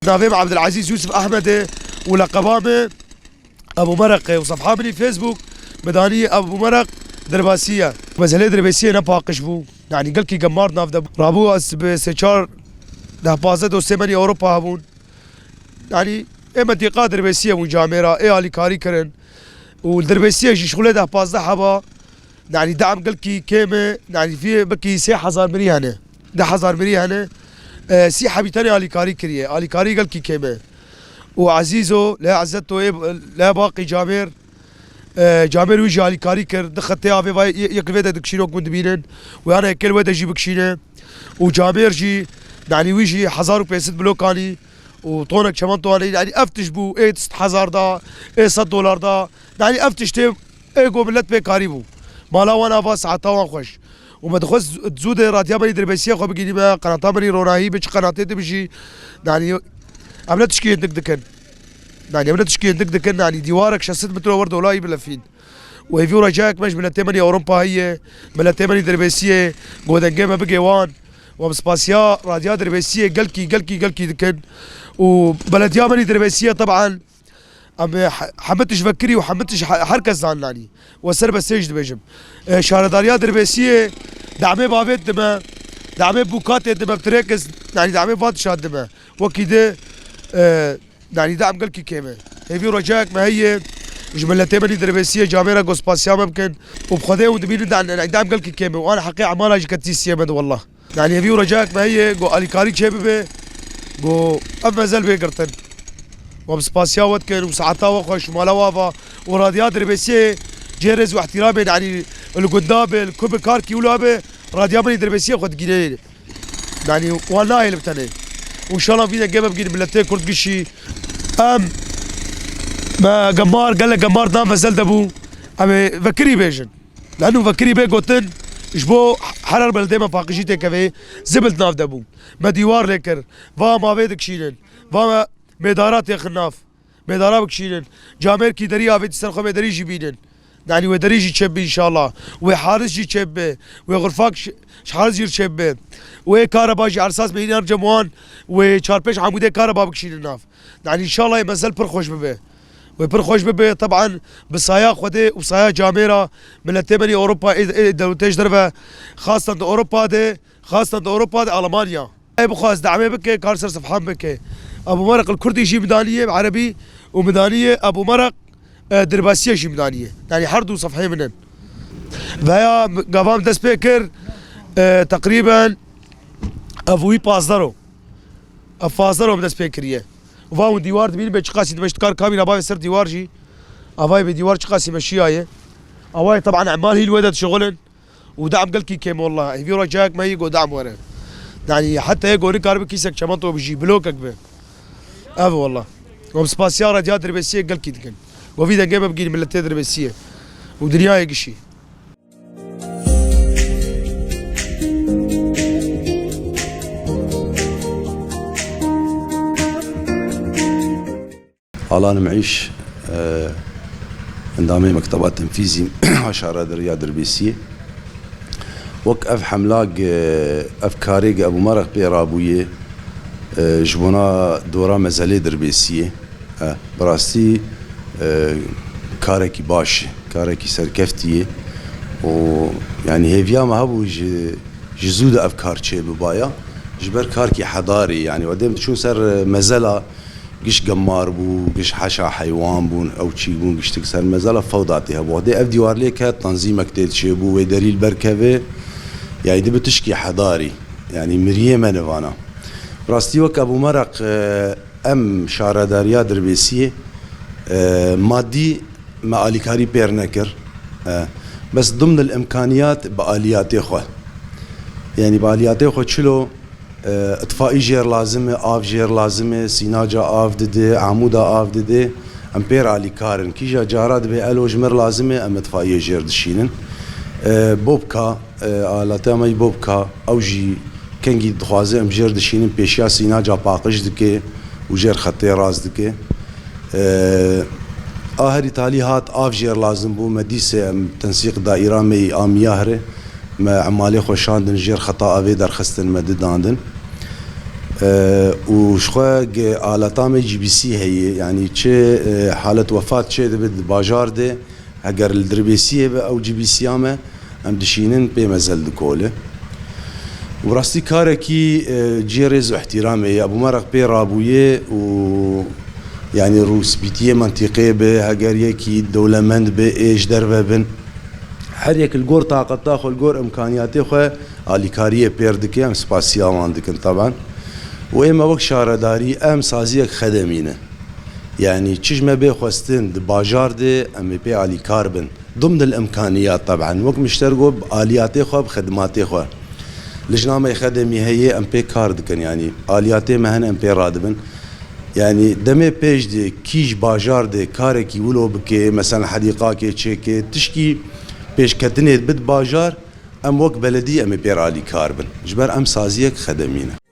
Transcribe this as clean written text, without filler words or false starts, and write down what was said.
نافيم عبد العزيز يوسف احمد ولقبامه ابو مرق وصفحه بني فيسبوك مدانيه ابو مرق درباسيه مزهله درباسيه نباقش بو يعني قال كي قمار نافدا رابو بسيشار ده بازد وسمني اوروبا هبون يعني اما دقات درباسيه وجاميرا اي علي كاري كرن والدرباسيه شغله ده بازده حبا يعني دعم قال كي كيمه يعني في بكي 3000 مري هنا 10000 مري هنا سي حبيتاني علي كاري كريه علي كاري قال كي كيمه وعزيزو لا عزته لا باقي جامير جامير ويجي علي كاري كر دخلت يا في يكل فيدا دكشينو كنت بينن وانا كل ودا جيب كشينه وجامير جي يعني ويجي 1500 بلوكاني وطونك كمان طوالي يعني افتش بو ايه 6000 دا ايه $100 دا يعني افتش تي ايه قو ملت بكاري بو مالا وانا باس عطاوان خوش وما تخص تزود راديا بني دربسيه خو بقيني ما قناه بني روناهي بش قناتي بشي يعني عملت تشكيل دكدكن يعني عملت تشكيل دكدكن يعني ديوارك 6 متر ورد ولاي بلفين وهي في رجاك مش من تمني اوروبا هي من تمني دربسيه غودن جيم بقيوان ومسباسيا راديا دربسيه قلكي دكن وبلديا بني دربسيه طبعا حمدتش فكري وحمدتش حركه زانلاني وسرب السجد بجم شارداريا دربسيه دعمي بافيت دما دعمي بوكات دما بتركز يعني دعمي فات شاد دما وكده يعني دعم قال كي كيما هي في رجاك ما هي جملتين بني دربسيه جاميرا غوسباسيا ممكن وبخذيه ودبين دعم قال كي كيما وانا حقيقه عمالها كتي سيمد والله يعني في رجاك ما هي جو اليكاري شبه جو اما زل بيقرتن وبسباسيا ودكن وساعتها وخش مالا وافا وراديات دربسيه جيرز واحترام يعني القدام الكوب كاركي ولابه راديا بني دربسيه خد جيني يعني والله لبتني وان شاء الله فينا جيبه بقين بلتين كرد قشي ما قمار قال لك قمار نام فزل دبو ام فكري بيجن لانه فكري بي قوتن شبو حرر بلدي ما فاقشيتي كفي زبلت ناف دبو ما ديوار لكر فا ما بيدك شيلن فا مدارات يا خناف مدارات بكشيلن جامير كي دريا في تسرخو مدري جيبينن يعني ودريجي تشبي ان شاء الله وحارس جي تشبي وغرفاك شحال جي تشبي وكهرباء جي على اساس بين جموان وشاربيش عمودي كهرباء بكشيلن ناف يعني ان شاء الله يمثل برخوش ببي وبرخوش ببي طبعا بصايا خدي وصايا جاميرا من تمني اوروبا دولتيش دربه خاصه اوروبا دي المانيا اي بخاص دعمي بك كارسر صفحان بك ابو مرق الكردي يجي ميدانيه عربي وميدانيه ابو مرق درباسيه يجي ميدانيه يعني حردوا صفحين منن فيا قبام دس بيكر تقريبا افوي بازدرو افازدرو دس بيكريه وفاو ديوار تبين بشقاسي دمشتكار كامل اباي سر ديوار جي اباي بديوار شقاسي مشيايه اباي طبعا اعمال هي الودد شغلن ودعم قلكي كيم والله في رجاك ما يقو دعم ورا يعني حتى يقو ركار بكيسك شمنطو بيجي بلوكك به والله وبسباسيا راديات دربسيه قلكي دكن وفي دقيقه بقي ملتين دربسيه ودنيا يقشي والله أنا معيش عندامي مكتبات تنفيذي عشرة دريا دربيسية وقف حملاق أفكاري أبو مرق بيرابوية جبونا دورا مزالي دربيسية براستي كاركي باش كاركي سركفتية ويعني هيفيا ما هبو جزود أفكار شي ببايا جبر كاركي حضاري يعني وديم تشون سر مزلا قش قمار بو قش حشا حيوان بون او تشي بون قش تكسر مزاله فوضاتي هبو دي اف ديوار ليك تنظيمك تيت شيبو ويدليل بركبه يعني دي بتشكي حضاري يعني مريه منوانا راستي وك ابو مرق ام شارداريا دربيسيه مادي ما اليكاري بيرنكر بس ضمن الامكانيات بالياتي خو يعني بالياتي خو شلو اطفائي جير لازمه آف جير لازمه سيناجا آف دده عمودا آف دده امبير علي كارن كيجا جارات بي الو جمر لازمه ام اطفائي جير دشينن بوبكا آلاتا مي بوبكا او جي كنجي دخوازه ام جير دشينن بيشيا سيناجا باقش دكي وجير خطي راز دكي آهري تاليهات آف جير لازم بو مديسه ام تنسيق دائره مي آمياهره ما عمالي خوشاندن جير خطا افي در خستن مدداندن وشخوا آلاتام جي بي سي هي يعني چه حالة وفاة چه دبد باجار ده اگر الدربيسيه او جي بي سي ام دشينن بمزل دكوله وراستی كاركي جيرز واحترامي ابو مرق بي رابويه و يعني روس بيتيه منطقيه به اگر يكي دولمند به ايش دربه بن هر يك الجور طاقت تاخذ الجور امكانياتي خو اليكاريه بيردكي ام سباسيا عندك طبعا واما وقت شارداري ام سازيك خدمينه يعني تشج ما بيخوستن باجار دي ام بي علي كاربن ضمن الامكانيات طبعا وقت مشتركوا بالياتي خو بخدماتي خو لجنامه خدمي هي ام بي كاردكن يعني الياتي مهن ام بي رادبن يعني دمي بيج دي كيش باجار دي كاركي ولو بكي مثلا حديقه كي تشيكي تشكي بيش كتنيت بد باجار ام وقت بلدي ام بي علي كاربن جبر ام سازيك خدمينه